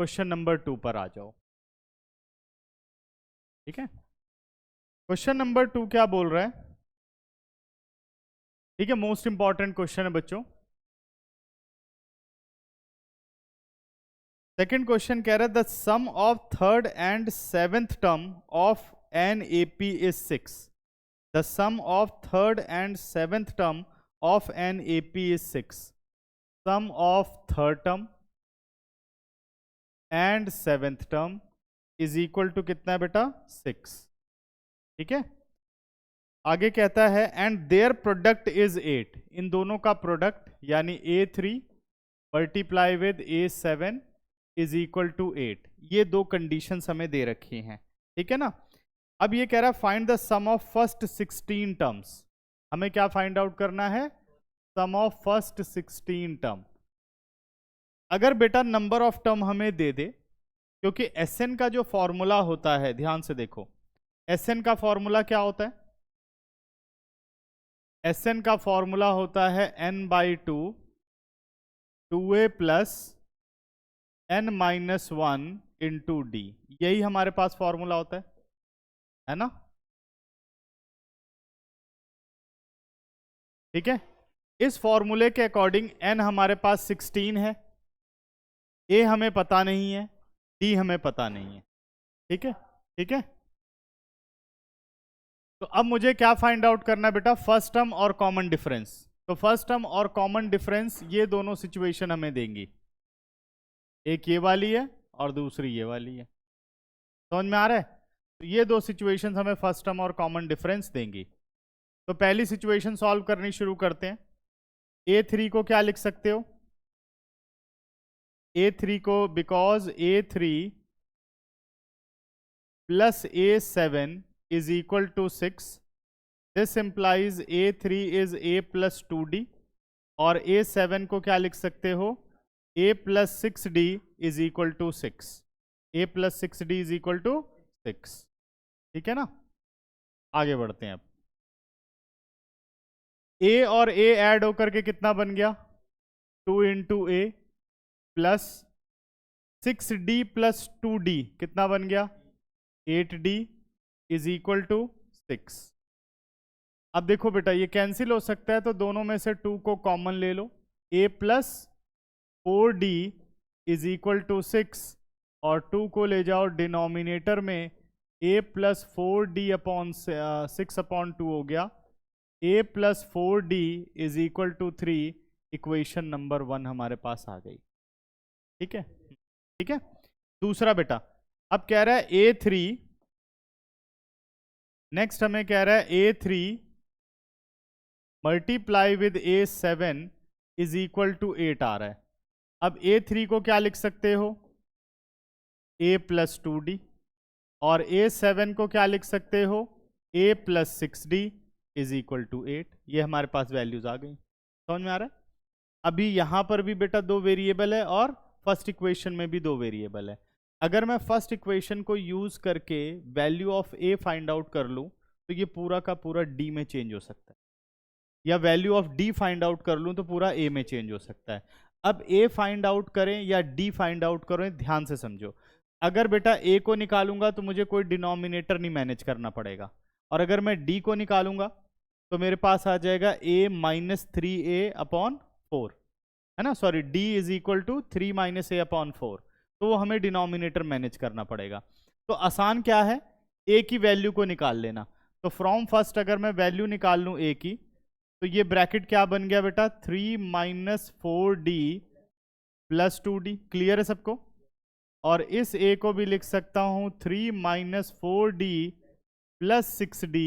Question number 2 पर आ जाओ। ठीक है, क्वेश्चन नंबर 2 क्या बोल रहा है? ठीक है, मोस्ट इंपॉर्टेंट क्वेश्चन है बच्चों। सेकंड क्वेश्चन कह रहा है the sum of third and seventh term of an AP is 6। The sum of third and seventh term of an AP is 6। Sum of third term and seventh term is equal to कितना है बेटा? 6। ठीक है, आगे कहता है and their product is 8। इन दोनों का प्रोडक्ट यानी A3 multiply with A7 is equal to 8। ये दो कंडीशंस हमें दे रखी हैं। ठीक है ना, अब ये कह रहा है find the sum of first 16 terms. हमें क्या फाइंड आउट करना है? Sum of first 16 term. अगर बेटा नंबर ऑफ टर्म हमें दे दे, क्योंकि Sn का जो फॉर्मूला होता है, ध्यान से देखो, Sn का फॉर्मूला क्या होता है? Sn का फॉर्मूला होता है n/2 2a plus n-1 into D. यही हमारे पास फॉर्मूला होता है ना? ठीक है, इस फॉर्मूले के अकॉर्डिंग n हमारे पास 16 है, a हमें पता नहीं है, d हमें पता नहीं है। ठीक है, ठीक है, तो अब मुझे क्या फाइंड आउट करना है बेटा? फर्स्ट टर्म और कॉमन डिफरेंस। तो फर्स्ट टर्म और कॉमन डिफरेंस ये दोनों सिचुएशन हमें देंगी, एक ये वाली है और दूसरी ये वाली है। समझ में आ रहा है? तो ये दो सिचुएशंस हमें फर्स्ट टर्म और कॉमन डिफरेंस देंगी। तो पहली सिचुएशन सॉल्व करनी शुरू करते हैं। A3 को क्या लिख सकते हो? A3 को because A3 plus A7 is equal to 6. This implies A3 is A plus 2D और A7 को क्या लिख सकते हो? A plus 6D is equal to 6. A plus 6D is equal to 6. ठीक है ना, आगे बढ़ते हैं। अब A और A ऐड होकर के कितना बन गया? 2 into A plus 6D plus 2D कितना बन गया? 8D is equal to 6। अब देखो बेटा, ये कैंसिल हो सकता है, तो दोनों में से 2 को कॉमन ले लो। A plus 4D is equal to 6 और 2 को ले जाओ डिनोमिनेटर में, A plus 4D upon 6 upon 2 हो गया। A plus 4D is equal to 3। Equation number 1 हमारे पास आ गई। ठीक है, ठीक है। दूसरा बेटा, अब कह रहा है A3, नेक्स्ट हमें कह रहा है A3 multiply with A7 is equal to 8 आ रहा है। अब A3 को क्या लिख सकते हो? A प्लस 2D और A7 को क्या लिख सकते हो? A plus 6D is equal to 8। ये हमारे पास वैल्यूज आ गई। समझ में आ रहा है? अभी यहां पर भी बेटा 2 वेरिएबल है और फर्स्ट इक्वेशन में भी 2 वेरिएबल है। अगर मैं फर्स्ट इक्वेशन को यूज करके value of A find out कर लूं तो ये पूरा का पूरा D में चेंज हो सकता है, या value of D find out कर लूं तो पूरा A में चेंज हो सकता है। अब A फाइंड आउट करें या D फाइंड आउट करें, ध्यान से समझो। अगर बेटा A को निकालूंगा तो मुझे कोई डिनोमिनेटर नहीं मैनेज करना पड़ेगा, और अगर मैं D को निकालूंगा तो मेरे पास आ जाएगा A माइनस 3A अपॉन 4, है ना? Sorry, D is equal to 3 minus A upon 4। तो वो हमें डिनोमिनेटर मैनेज करना पड़ेगा। तो आसान क्या है? A की वैल्यू को निकाल लेना। तो फ्रॉम फर्स्ट अगर मैं वैल्यू निकाल लूं A की, तो ये ब्रैकेट क्या बन गया बेटा? 3 minus 4D plus 2D। Clear है सबको? और इस A को भी लिख सकता हूं 3 minus 4D plus 6D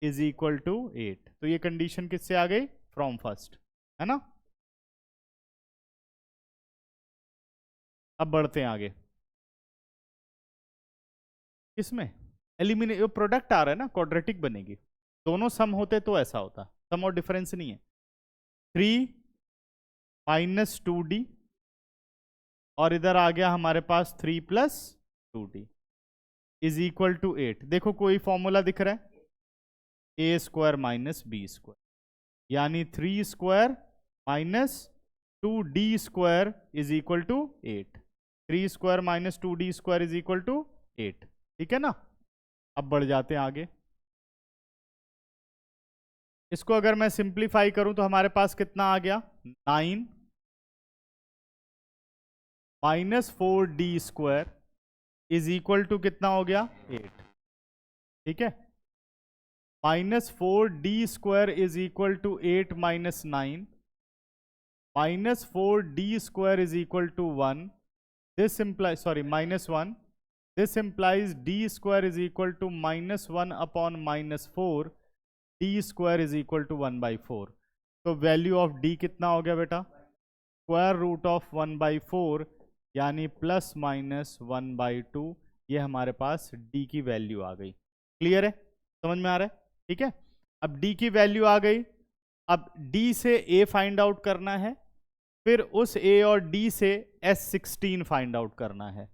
is equal to 8। तो ये कंडीशन किससे आ गई? फ्रॉम फर्स्ट, है ना? अब बढ़ते हैं आगे। किसमें? एलिमिनेट, प्रोडक्ट आ रहा है ना, क्वाड्रेटिक बनेगी। दोनों सम होते तो ऐसा होता, सम और डिफरेंस नहीं है। 3 माइनस 2D और इधर आ गया हमारे पास 3 plus 2D is equal to 8। देखो कोई फॉर्मूला दिख रहा है? A square minus B square, यानी 3 square minus 2D square is equal to 8। 3 square minus 2d square is equal to 8। ठीक है ना। अब बढ़ जाते हैं आगे। इसको अगर मैं सिंप्लीफाई करूं तो हमारे पास कितना आ गया, 9 minus 4d square is equal to कितना हो गया, 8। ठीक है, minus 4d square is equal to 8 minus 9 minus 4d square is equal to 1। This implies, sorry, minus 1। This implies d square is equal to minus 1 upon minus 4, d square is equal to 1/4। तो value of d कितना हो गया बेटा, square root of 1/4 यानी plus minus 1/2। ये हमारे पास d की value आ गई। क्लियर है, समझ में आ रहा है। ठीक है, अब d की वैल्यू आ गई। अब d से a फाइंड आउट करना है, फिर उस a और d से S16 फाइंड आउट करना है।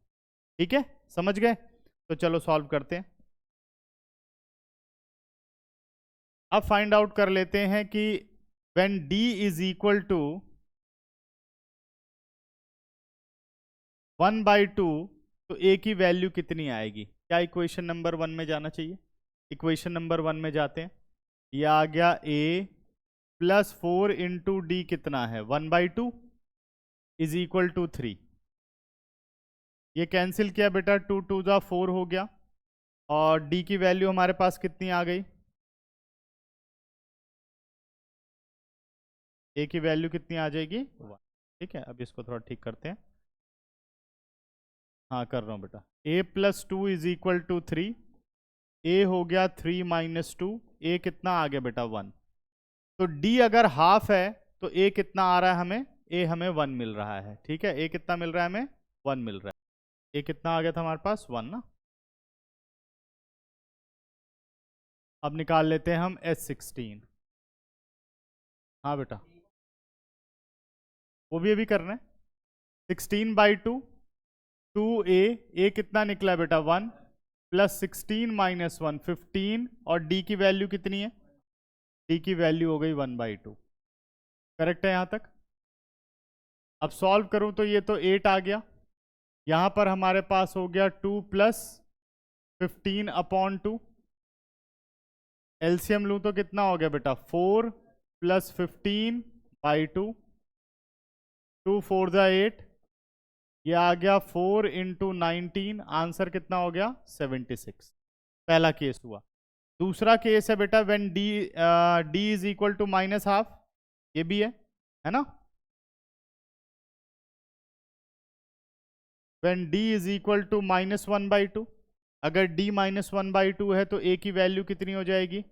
ठीक है, समझ गए। तो चलो सॉल्व करते हैं। अब फाइंड आउट कर लेते हैं कि when d is equal to 1/2 तो a की वैल्यू कितनी आएगी। क्या इक्वेशन नंबर 1 में जाना चाहिए। इक्वेशन नंबर 1 में जाते हैं। यह आ गया a प्लस 4 इंटू डी कितना है, 1/2 इज इक्वल टू 3। ये कैंसिल किया बेटा, 2 2 जा 4 हो गया, और डी की वैल्यू हमारे पास कितनी आ गई, ए की वैल्यू कितनी आ जाएगी, 1। ठीक है, अब इसको थोड़ा ठीक करते हैं। हाँ कर रहा हूँ बेटा। a plus 2 is equal to 3, a हो गया 3 माइनस 2, a कितना आ गया बेटा, 1। तो d अगर हाफ है तो a कितना आ रहा है हमें, a हमें 1 मिल रहा है। ठीक है, a कितना मिल रहा है हमें, 1 मिल रहा है। a कितना आ गया था हमारे पास, 1 ना। अब निकाल लेते हैं हम S16। हाँ बेटा, वो भी अभी करना है। 16/2 2a कितना निकला बेटा, 1 प्लस 16 माइनस 1 15, और d की वैल्यू कितनी है, d की वैल्यू हो गई 1/2। करेक्ट है यहाँ तक। अब सॉल्व करूं तो ये तो 8 आ गया, यहाँ पर हमारे पास हो गया 2 प्लस 15 अपॉन 2। एलसीएम लूं तो कितना हो गया बेटा, 4 प्लस 15/2, 2 4 जा 8, ये आ गया 4 इंटू 19। आंसर कितना हो गया, 76। पहला केस हुआ। दूसरा केस है बेटा when d is equal to minus half, ये भी है ना। When d is equal to minus 1/2, अगर d माइनस 1/2 है तो a की वैल्यू कितनी हो जाएगी,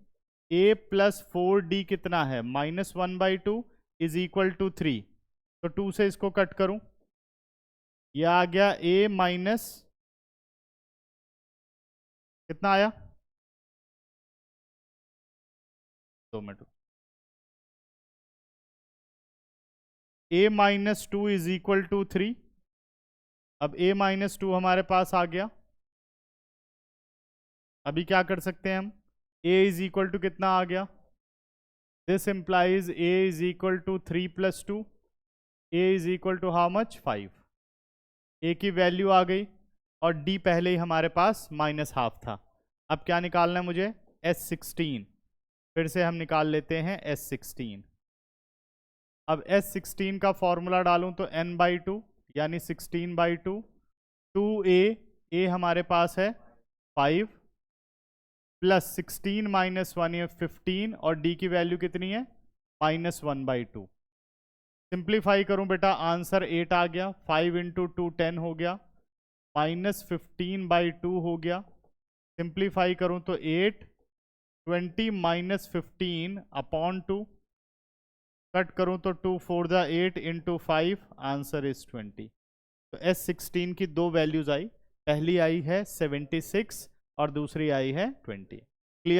a प्लस 4d कितना है, माइनस 1/2 इज इक्वल टू 3। तो 2 से इसको कट करूं, यह आ गया a माइनस कितना आया, 2 minute, a minus 2 is equal to 3। अब a माइनस 2 हमारे पास आ गया। अभी क्या कर सकते हैं हम, a इज इक्वल टू कितना आ गया, this implies a is equal to 3 plus 2, a is equal to how much, 5। a की वैल्यू आ गई, और d पहले ही हमारे पास माइनस हाफ था। अब क्या निकालना है मुझे, S16। फिर से हम निकाल लेते हैं S16। अब S16 का फॉर्मूला डालूं तो n/2 यानी 16/2, 2a हमारे पास है 5 प्लस 16 माइनस 1 ये 15, और d की वैल्यू कितनी है, माइनस 1/2। सिंप्लीफाई करूं बेटा, आंसर 8 आ गया। 5 इंटू 2 10 हो गया, माइनस 15/2 हो गया। सिंप्लीफाई करूं तो 8, 20 माइनस 15 अपॉन 2, कट करूं तो 2 4 जा 8 इंटू 5, आंसर इज 20। तो S16 की दो वैल्यूज आई, पहली आई है 76 और दूसरी आई है 20।